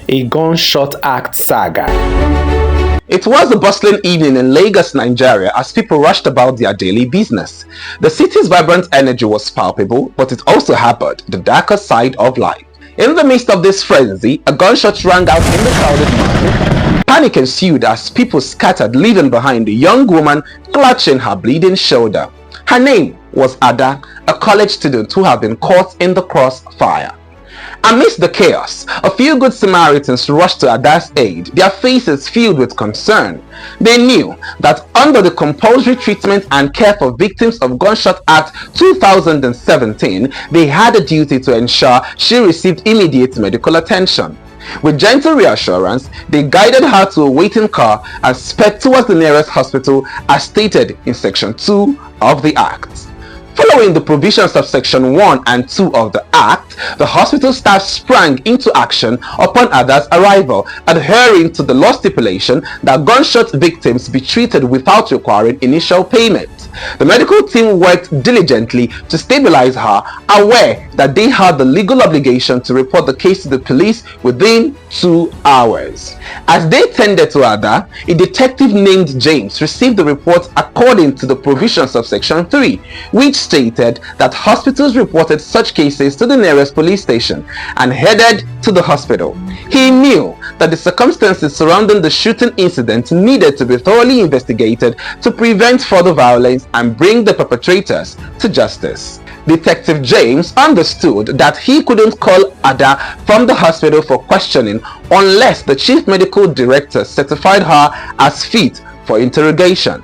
A gunshot act saga. It was a bustling evening in Lagos, Nigeria, as people rushed about their daily business. The city's vibrant energy was palpable, but it also harbored the darker side of life. In the midst of this frenzy, a gunshot rang out in the crowded market. Panic ensued as people scattered, leaving behind a young woman clutching her bleeding shoulder. Her name was Ada, a college student who had been caught in the crossfire. Amidst the chaos, a few good Samaritans rushed to Ada's aid, their faces filled with concern. They knew that under the Compulsory Treatment and Care for Victims of Gunshot Act 2017, they had a duty to ensure she received immediate medical attention. With gentle reassurance, they guided her to a waiting car and sped towards the nearest hospital as stated in Section 2 of the Act. Following the provisions of Section 1 and 2 of the Act, the hospital staff sprang into action upon Ada's arrival, adhering to the law stipulation that gunshot victims be treated without requiring initial payment. The medical team worked diligently to stabilize her, aware that they had the legal obligation to report the case to the police within 2 hours. As they tended to Ada, a detective named James received the report according to the provisions of Section 3, which stated that hospitals reported such cases to the nearest police station and headed to the hospital. He knew that the circumstances surrounding the shooting incident needed to be thoroughly investigated to prevent further violence and bring the perpetrators to justice. Detective James understood that he couldn't call Ada from the hospital for questioning unless the chief medical director certified her as fit for interrogation.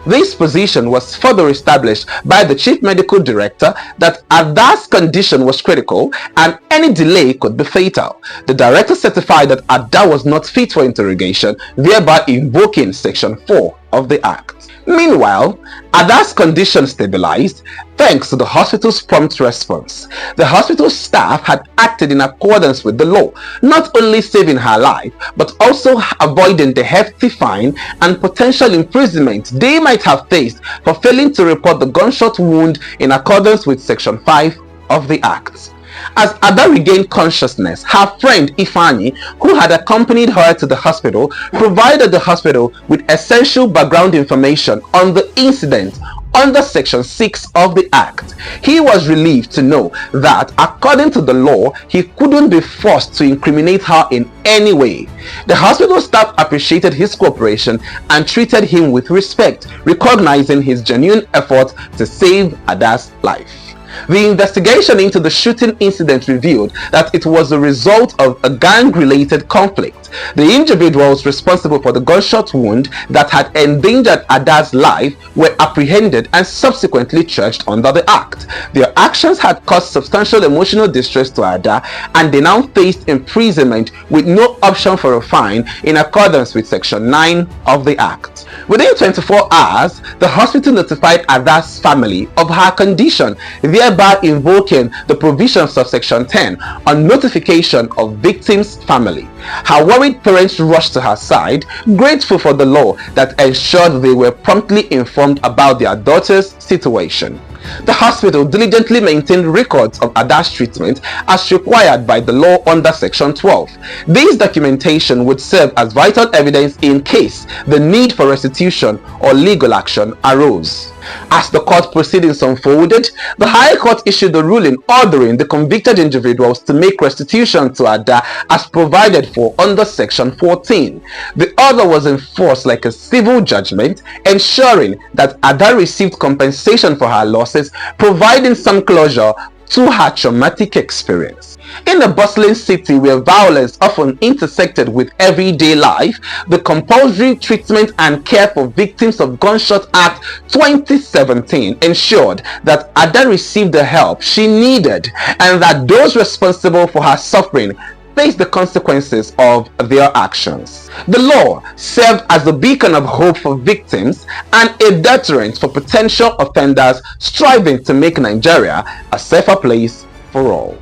This position was further established by the chief medical director that Ada's condition was critical and any delay could be fatal. The director certified that Ada was not fit for interrogation, thereby invoking Section 4 of the Act. Meanwhile, Ada's condition stabilized thanks to the hospital's prompt response. The hospital staff had acted in accordance with the law, not only saving her life, but also avoiding the hefty fine and potential imprisonment they might have faced for failing to report the gunshot wound in accordance with Section 5 of the Act. As Ada regained consciousness, her friend Ifani, who had accompanied her to the hospital, provided the hospital with essential background information on the incident under Section 6 of the Act. He was relieved to know that, according to the law, he couldn't be forced to incriminate her in any way. The hospital staff appreciated his cooperation and treated him with respect, recognizing his genuine effort to save Ada's life. The investigation into the shooting incident revealed that it was the result of a gang-related conflict. The individuals responsible for the gunshot wound that had endangered Ada's life were apprehended and subsequently charged under the Act. Their actions had caused substantial emotional distress to Ada, and they now faced imprisonment with no option for a fine in accordance with Section 9 of the Act. Within 24 hours, the hospital notified Ada's family of her condition, thereby invoking the provisions of Section 10 on notification of victim's family. Her worried parents rushed to her side, grateful for the law that ensured they were promptly informed about their daughter's situation. The hospital diligently maintained records of Ada's treatment as required by the law under Section 12. This documentation would serve as vital evidence in case the need for restitution or legal action arose. As the court proceedings unfolded, the High Court issued a ruling ordering the convicted individuals to make restitution to Ada as provided for under Section 14. The order was enforced like a civil judgment, ensuring that Ada received compensation for her losses, providing some closure to her traumatic experience. In a bustling city where violence often intersected with everyday life, the Compulsory Treatment and Care for Victims of Gunshot Act 2017 ensured that Ada received the help she needed and that those responsible for her suffering face the consequences of their actions. The law served as a beacon of hope for victims and a deterrent for potential offenders striving to make Nigeria a safer place for all.